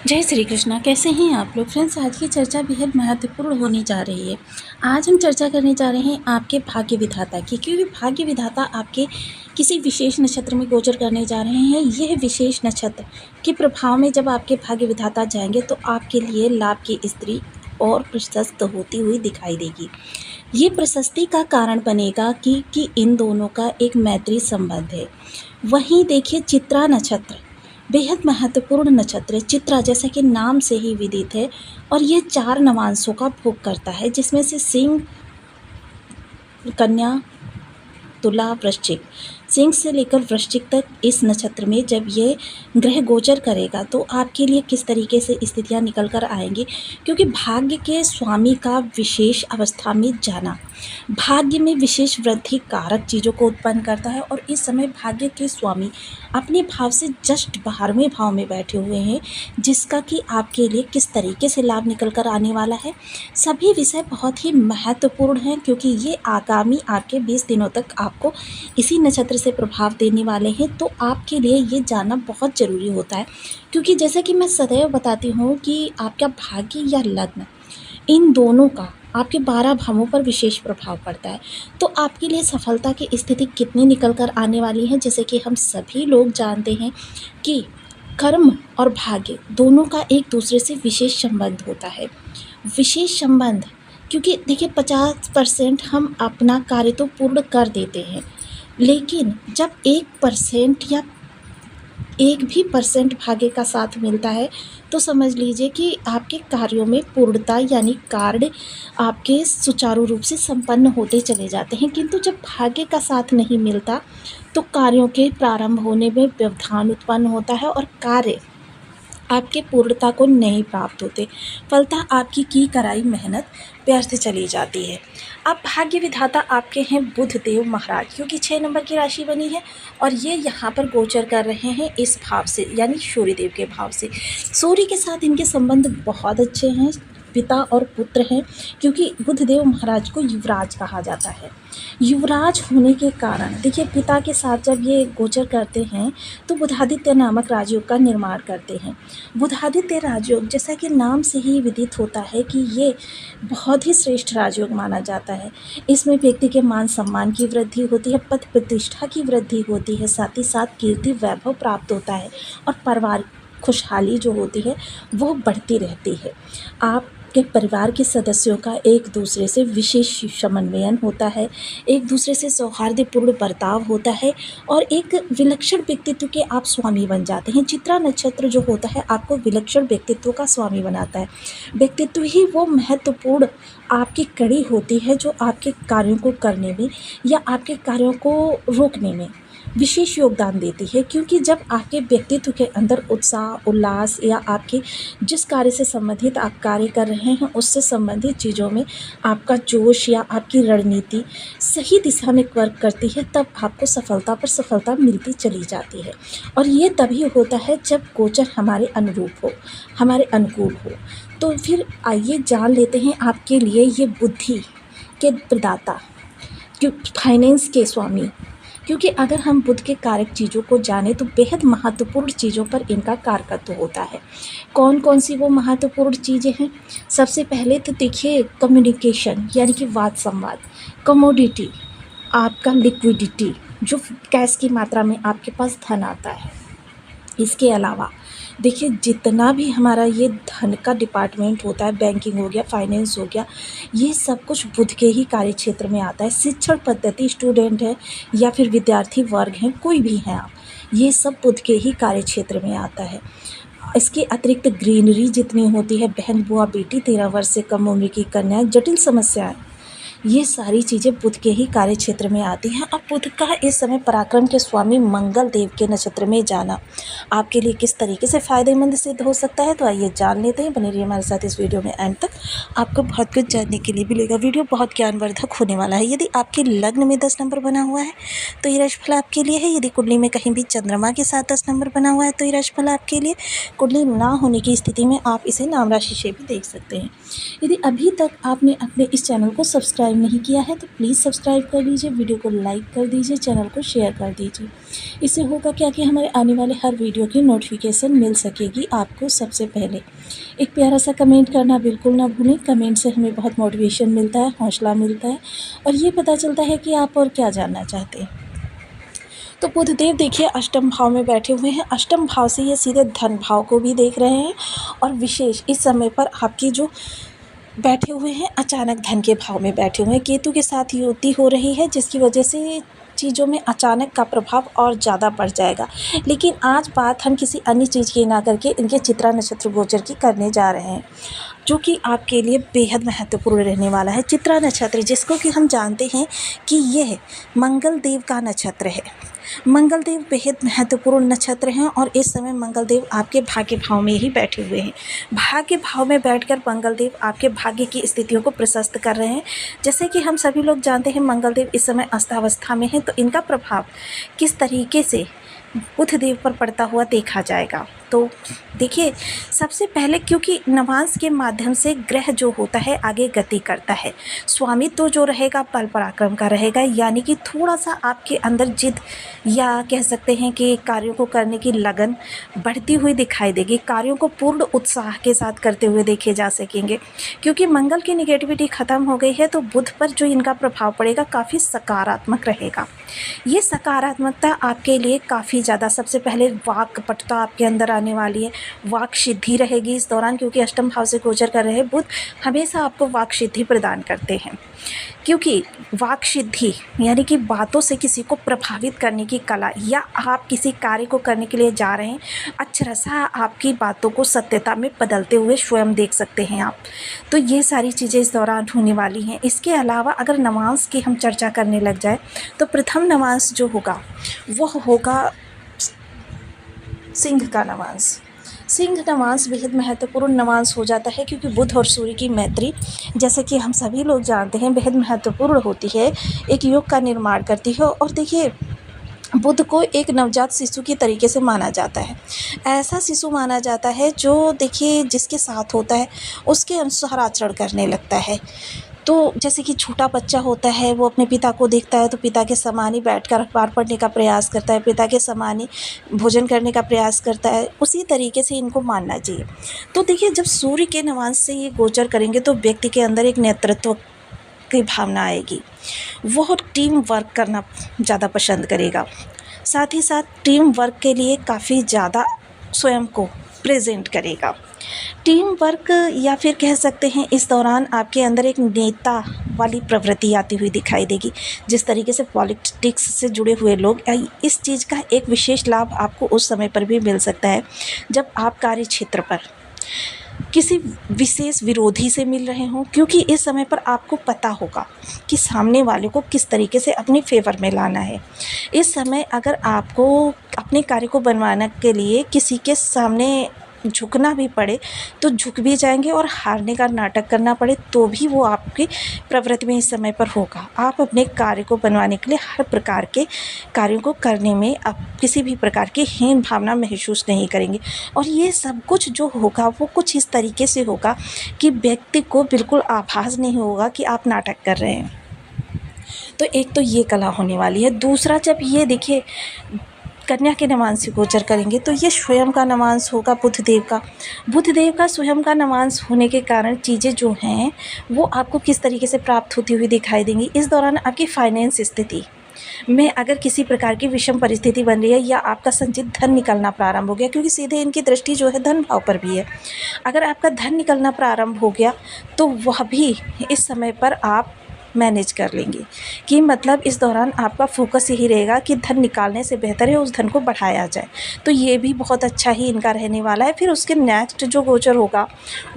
जय श्री कृष्णा। कैसे हैं आप लोग फ्रेंड्स। आज की चर्चा बेहद महत्वपूर्ण होने जा रही है। आज हम चर्चा करने जा रहे हैं आपके भाग्य विधाता की, क्योंकि भाग्य विधाता आपके किसी विशेष नक्षत्र में गोचर करने जा रहे हैं। यह विशेष नक्षत्र के प्रभाव में जब आपके भाग्य विधाता जाएंगे तो आपके लिए लाभ की स्त्री और प्रशस्त होती हुई दिखाई देगी। ये प्रशस्ति का कारण बनेगा कि इन दोनों का एक मैत्री संबंध है। वहीं देखिए, चित्रा नक्षत्र बेहद महत्वपूर्ण नक्षत्र है। चित्रा जैसा कि नाम से ही विदित है और ये 4 नवांशों का भोग करता है, जिसमें से सिंह, कन्या, तुला, वृश्चिक। सिंह से लेकर वृश्चिक तक इस नक्षत्र में जब ये ग्रह गोचर करेगा तो आपके लिए किस तरीके से स्थितियां निकल कर आएंगी, क्योंकि भाग्य के स्वामी का विशेष अवस्था में जाना भाग्य में विशेष वृद्धि कारक चीज़ों को उत्पन्न करता है। और इस समय भाग्य के स्वामी अपने भाव से जस्ट 12वें भाव में बैठे हुए हैं, जिसका कि आपके लिए किस तरीके से लाभ निकल कर आने वाला है। सभी विषय बहुत ही महत्वपूर्ण हैं, क्योंकि ये आगामी आपके 20 दिनों तक आपको इसी नक्षत्र से प्रभाव देने वाले हैं। तो आपके लिए ये जानना बहुत ज़रूरी होता है, क्योंकि जैसा कि मैं सदैव बताती हूँ कि आपका भाग्य या लग्न, इन दोनों का आपके 12 भावों पर विशेष प्रभाव पड़ता है। तो आपके लिए सफलता की स्थिति कितनी निकल कर आने वाली है। जैसे कि हम सभी लोग जानते हैं कि कर्म और भाग्य दोनों का एक दूसरे से विशेष संबंध होता है। विशेष संबंध क्योंकि देखिए, 50% हम अपना कार्य तो पूर्ण कर देते हैं, लेकिन जब 1% या 1% भाग्य का साथ मिलता है तो समझ लीजिए कि आपके कार्यों में पूर्णता, यानी कार्य आपके सुचारू रूप से संपन्न होते चले जाते हैं। किंतु जब भाग्य का साथ नहीं मिलता तो कार्यों के प्रारंभ होने में व्यवधान उत्पन्न होता है और कार्य आपके पूर्णता को नहीं प्राप्त होते। फलतः आपकी की कराई मेहनत व्यर्थ चली जाती है। अब भाग्य विधाता आपके हैं बुध देव महाराज, क्योंकि 6 नंबर की राशि बनी है और ये यहाँ पर गोचर कर रहे हैं इस भाव से, यानी सूर्य देव के भाव से। सूर्य के साथ इनके संबंध बहुत अच्छे हैं, पिता और पुत्र हैं, क्योंकि बुधदेव महाराज को युवराज कहा जाता है। युवराज होने के कारण देखिए, पिता के साथ जब ये गोचर करते हैं तो बुधादित्य नामक राजयोग का निर्माण करते हैं। बुधादित्य राजयोग, जैसा कि नाम से ही विदित होता है कि ये बहुत ही श्रेष्ठ राजयोग माना जाता है। इसमें व्यक्ति के मान सम्मान की वृद्धि होती है, पद प्रतिष्ठा की वृद्धि होती है, साथ ही साथ कीर्ति वैभव प्राप्त होता है और परिवार खुशहाली जो होती है वो बढ़ती रहती है। आपके परिवार के सदस्यों का एक दूसरे से विशेष समन्वयन होता है, एक दूसरे से सौहार्दपूर्ण बर्ताव होता है और एक विलक्षण व्यक्तित्व के आप स्वामी बन जाते हैं। चित्रा नक्षत्र जो होता है आपको विलक्षण व्यक्तित्व का स्वामी बनाता है। व्यक्तित्व ही वो महत्वपूर्ण आपकी कड़ी होती है जो आपके कार्यों को करने में या आपके कार्यों को रोकने में विशेष योगदान देती है। क्योंकि जब आपके व्यक्तित्व के अंदर उत्साह, उल्लास या आपके जिस कार्य से संबंधित आप कार्य कर रहे हैं उससे संबंधित चीज़ों में आपका जोश या आपकी रणनीति सही दिशा में वर्क करती है, तब आपको सफलता पर सफलता मिलती चली जाती है। और ये तभी होता है जब गोचर हमारे अनुरूप हो, हमारे अनुकूल हो। तो फिर आइए जान लेते हैं आपके लिए ये बुद्धि के प्रदाता, फाइनेंस के स्वामी, क्योंकि अगर हम बुध के कारक चीज़ों को जानें तो बेहद महत्वपूर्ण चीज़ों पर इनका कारकत्व होता है। कौन कौन सी वो महत्वपूर्ण चीज़ें हैं। सबसे पहले तो देखिए, कम्युनिकेशन यानी कि वाद संवाद, कमोडिटी, आपका लिक्विडिटी, जो कैश की मात्रा में आपके पास धन आता है। इसके अलावा देखिए, जितना भी हमारा ये धन का डिपार्टमेंट होता है, बैंकिंग हो गया, फाइनेंस हो गया, ये सब कुछ बुध के ही कार्य क्षेत्र में आता है। शिक्षण पद्धति, स्टूडेंट है या फिर विद्यार्थी वर्ग हैं, कोई भी हैं आप, ये सब बुध के ही कार्य क्षेत्र में आता है। इसके अतिरिक्त ग्रीनरी जितनी होती है, बहन, बुआ, बेटी, 13 वर्ष से कम उम्र की कन्याएं, जटिल समस्याएं, ये सारी चीज़ें बुध के ही कार्य क्षेत्र में आती हैं। अब बुध का इस समय पराक्रम के स्वामी मंगल देव के नक्षत्र में जाना आपके लिए किस तरीके से फ़ायदेमंद सिद्ध हो सकता है, तो आइए जान लेते हैं। बने रहिए हमारे साथ इस वीडियो में एंड तक, आपको बहुत कुछ जानने के लिए मिलेगा। वीडियो बहुत ज्ञानवर्धक होने वाला है। यदि आपके लग्न में 10 नंबर बना हुआ है तो ये राशिफल आपके लिए है। यदि कुंडली में कहीं भी चंद्रमा के साथ 10 नंबर बना हुआ है तो ये राशिफल आपके लिए। कुंडली ना होने की स्थिति में आप इसे नाम राशि से भी देख सकते हैं। यदि अभी तक आपने अपने इस चैनल को सब्सक्राइब सब्सक्राइब नहीं किया है तो प्लीज़ सब्सक्राइब कर लीजिए, वीडियो को लाइक कर दीजिए, चैनल को शेयर कर दीजिए। इससे होगा क्या कि हमारे आने वाले हर वीडियो की नोटिफिकेशन मिल सकेगी आपको सबसे पहले। एक प्यारा सा कमेंट करना बिल्कुल ना भूलें, कमेंट से हमें बहुत मोटिवेशन मिलता है, हौसला मिलता है और ये पता चलता है कि आप और क्या जानना चाहते हैं। तो बुधदेव देखिए अष्टम भाव में बैठे हुए हैं। अष्टम भाव से ये सीधे धन भाव को भी देख रहे हैं और विशेष इस समय पर आपकी जो बैठे हुए हैं अचानक धन के भाव में बैठे हुए हैं। केतु के साथ युति हो रही है जिसकी वजह से चीज़ों में अचानक का प्रभाव और ज़्यादा बढ़ जाएगा। लेकिन आज बात हम किसी अन्य चीज़ की ना करके इनके चित्रा नक्षत्र गोचर की करने जा रहे हैं, जो कि आपके लिए बेहद महत्वपूर्ण रहने वाला है। चित्रा नक्षत्र जिसको कि हम जानते हैं कि यह मंगल देव का नक्षत्र है। मंगल देव बेहद महत्वपूर्ण नक्षत्र हैं और इस समय मंगल देव आपके भाग्य भाव में ही बैठे हुए हैं। भाग्य भाव में बैठकर मंगल देव आपके भाग्य की स्थितियों को प्रशस्त कर रहे हैं। जैसे कि हम सभी लोग जानते हैं मंगल देव इस समय अस्थावस्था में है, तो इनका प्रभाव किस तरीके से बुध देव पर पड़ता हुआ देखा जाएगा। तो देखिए सबसे पहले क्योंकि नवांश के माध्यम से ग्रह जो होता है आगे गति करता है, स्वामित्व तो जो रहेगा बल पराक्रम का रहेगा, यानी कि थोड़ा सा आपके अंदर जिद या कह सकते हैं कि कार्यों को करने की लगन बढ़ती हुई दिखाई देगी। कार्यों को पूर्ण उत्साह के साथ करते हुए देखे जा सकेंगे क्योंकि मंगल की निगेटिविटी ख़त्म हो गई है। तो बुध पर जो इनका प्रभाव पड़ेगा काफ़ी सकारात्मक रहेगा। ये सकारात्मकता आपके लिए काफ़ी ज़्यादा, सबसे पहले वाक्पटुता आपके अंदर आने वाली है, वाक सिद्धि रहेगी इस दौरान क्योंकि अष्टम भाव से गोचर कर रहे बुध हमेशा आपको वाक सिद्धि प्रदान करते हैं। क्योंकि वाक सिद्धि यानी कि बातों से किसी को प्रभावित करने की कला, या आप किसी कार्य को करने के लिए जा रहे हैं, अक्षरशः आपकी बातों को सत्यता में बदलते हुए स्वयं देख सकते हैं आप। तो ये सारी चीज़ें इस दौरान होने वाली हैं। इसके अलावा अगर नवांश की हम चर्चा करने लग जाए तो प्रथम नवांश जो होगा वह होगा सिंह का नवांश। सिंह नवांश बेहद महत्वपूर्ण नवांश हो जाता है क्योंकि बुध और सूर्य की मैत्री, जैसे कि हम सभी लोग जानते हैं, बेहद महत्वपूर्ण होती है, एक योग का निर्माण करती है। और देखिए बुध को एक नवजात शिशु की तरीके से माना जाता है। ऐसा शिशु माना जाता है जो देखिए जिसके साथ होता है उसके अनुसार आचरण करने लगता है। तो जैसे कि छोटा बच्चा होता है वो अपने पिता को देखता है तो पिता के समान ही बैठकर अखबार पढ़ने का प्रयास करता है, पिता के समान ही भोजन करने का प्रयास करता है, उसी तरीके से इनको मानना चाहिए। तो देखिए जब सूर्य के नवांश से ये गोचर करेंगे तो व्यक्ति के अंदर एक नेतृत्व की भावना आएगी। वह टीम वर्क करना ज़्यादा पसंद करेगा, साथ ही साथ टीम वर्क के लिए काफ़ी ज़्यादा स्वयं को प्रेजेंट करेगा। टीम वर्क या फिर कह सकते हैं इस दौरान आपके अंदर एक नेता वाली प्रवृत्ति आती हुई दिखाई देगी। जिस तरीके से पॉलिटिक्स से जुड़े हुए लोग, इस चीज़ का एक विशेष लाभ आपको उस समय पर भी मिल सकता है जब आप कार्य क्षेत्र पर किसी विशेष विरोधी से मिल रहे हों, क्योंकि इस समय पर आपको पता होगा कि सामने वाले को किस तरीके से अपने फेवर में लाना है। इस समय अगर आपको अपने कार्य को बनवाने के लिए किसी के सामने झुकना भी पड़े तो झुक भी जाएंगे और हारने का नाटक करना पड़े तो भी वो आपकी प्रवृत्ति में इस समय पर होगा। आप अपने कार्य को बनवाने के लिए हर प्रकार के कार्यों को करने में आप किसी भी प्रकार की हीन भावना महसूस नहीं करेंगे। और ये सब कुछ जो होगा वो कुछ इस तरीके से होगा कि व्यक्ति को बिल्कुल आभास नहीं होगा कि आप नाटक कर रहे हैं। तो एक तो ये कला होने वाली है। दूसरा, जब ये देखिए कन्या के नवांश से गोचर करेंगे तो ये स्वयं का नवांश होगा बुधदेव का। बुधदेव का स्वयं का नवांश होने के कारण चीज़ें जो हैं वो आपको किस तरीके से प्राप्त होती हुई दिखाई देंगी। इस दौरान आपकी फाइनेंस स्थिति में अगर किसी प्रकार की विषम परिस्थिति बन रही है या आपका संचित धन निकलना प्रारंभ हो गया, क्योंकि सीधे इनकी दृष्टि जो है धन भाव पर भी है, अगर आपका धन निकलना प्रारंभ हो गया तो वह भी इस समय पर आप मैनेज कर लेंगे। कि मतलब इस दौरान आपका फोकस यही रहेगा कि धन निकालने से बेहतर है उस धन को बढ़ाया जाए। तो ये भी बहुत अच्छा ही इनका रहने वाला है। फिर उसके नेक्स्ट जो गोचर होगा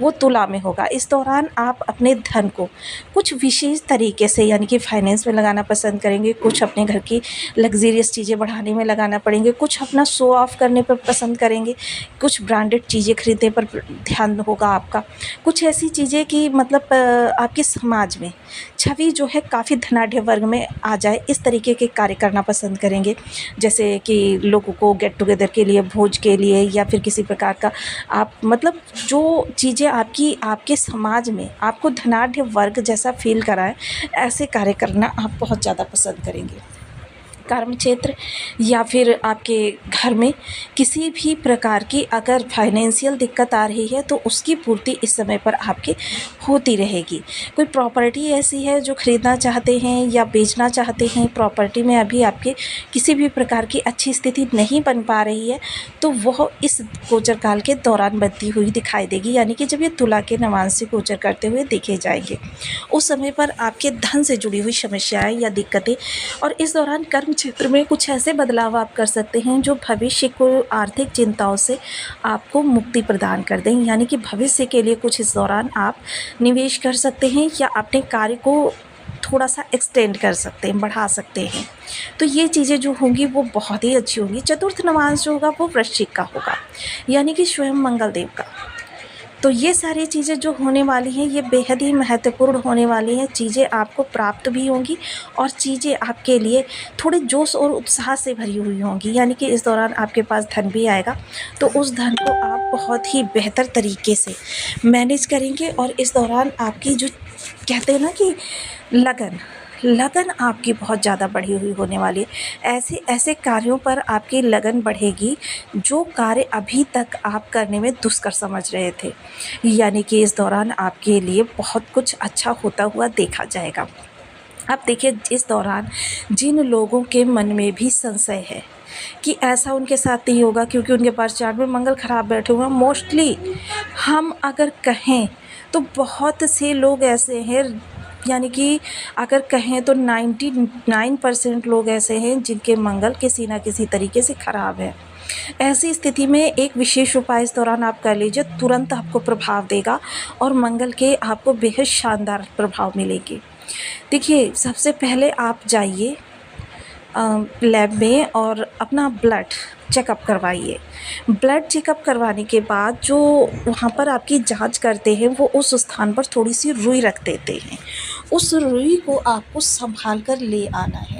वो तुला में होगा। इस दौरान आप अपने धन को कुछ विशेष तरीके से यानी कि फाइनेंस में लगाना पसंद करेंगे, कुछ अपने घर की लग्जरियस चीज़ें बढ़ाने में लगाना पड़ेंगे, कुछ अपना शो ऑफ करने पर पसंद करेंगे, कुछ ब्रांडेड चीज़ें खरीदने पर ध्यान होगा आपका, कुछ ऐसी चीज़ें कि मतलब आपके समाज में छवि स्त्री जो है काफ़ी धनाढ़ वर्ग में आ जाए, इस तरीके के कार्य करना पसंद करेंगे। जैसे कि लोगों को गेट टुगेदर के लिए, भोज के लिए, या फिर किसी प्रकार का आप मतलब जो चीज़ें आपके समाज में आपको धनाढ़ वर्ग जैसा फ़ील कराएँ, ऐसे कार्य करना आप बहुत ज़्यादा पसंद करेंगे। कर्म क्षेत्र या फिर आपके घर में किसी भी प्रकार की अगर फाइनेंशियल दिक्कत आ रही है, तो उसकी पूर्ति इस समय पर आपकी होती रहेगी। कोई प्रॉपर्टी ऐसी है जो ख़रीदना चाहते हैं या बेचना चाहते हैं, प्रॉपर्टी में अभी आपके किसी भी प्रकार की अच्छी स्थिति नहीं बन पा रही है, तो वह इस गोचर काल के दौरान बनती हुई दिखाई देगी। यानी कि जब ये तुला के नवांश से गोचर करते हुए देखे जाएंगे, उस समय पर आपके धन से जुड़ी हुई समस्याएं या दिक्कतें, और इस दौरान कर्म क्षेत्र में कुछ ऐसे बदलाव आप कर सकते हैं जो भविष्य को आर्थिक चिंताओं से आपको मुक्ति प्रदान कर दें। यानी कि भविष्य के लिए कुछ इस दौरान आप निवेश कर सकते हैं या अपने कार्य को थोड़ा सा एक्सटेंड कर सकते हैं, बढ़ा सकते हैं। तो ये चीज़ें जो होंगी वो बहुत ही अच्छी होंगी। चतुर्थ नवांश जो होगा वो वृश्चिक का होगा, यानी कि स्वयं मंगल देव का। तो ये सारी चीज़ें जो होने वाली हैं, ये बेहद ही महत्वपूर्ण होने वाली हैं। चीज़ें आपको प्राप्त भी होंगी और चीज़ें आपके लिए थोड़े जोश और उत्साह से भरी हुई होंगी। यानी कि इस दौरान आपके पास धन भी आएगा, तो उस धन को आप बहुत ही बेहतर तरीके से मैनेज करेंगे। और इस दौरान आपकी जो कहते हैं ना कि लगन आपकी बहुत ज़्यादा बढ़ी हुई होने वाली है। ऐसे ऐसे कार्यों पर आपकी लगन बढ़ेगी जो कार्य अभी तक आप करने में दुष्कर समझ रहे थे। यानी कि इस दौरान आपके लिए बहुत कुछ अच्छा होता हुआ देखा जाएगा। अब देखिए, इस दौरान जिन लोगों के मन में भी संशय है कि ऐसा उनके साथ नहीं होगा क्योंकि उनके पास चार्ट में मंगल खराब बैठे हुए हैं, मोस्टली हम अगर कहें तो बहुत से लोग ऐसे हैं, यानी कि अगर कहें तो 99% लोग ऐसे हैं जिनके मंगल किसी न किसी तरीके से ख़राब है। ऐसी स्थिति में एक विशेष उपाय इस दौरान आप कर लीजिए, तुरंत आपको प्रभाव देगा और मंगल के आपको बेहद शानदार प्रभाव मिलेंगे। देखिए, सबसे पहले आप जाइए लैब में और अपना ब्लड चेकअप करवाइए। ब्लड चेकअप करवाने के बाद जो वहाँ पर आपकी जांच करते हैं, वो उस स्थान पर थोड़ी सी रुई रख देते हैं। उस रुई को आपको संभाल कर ले आना है।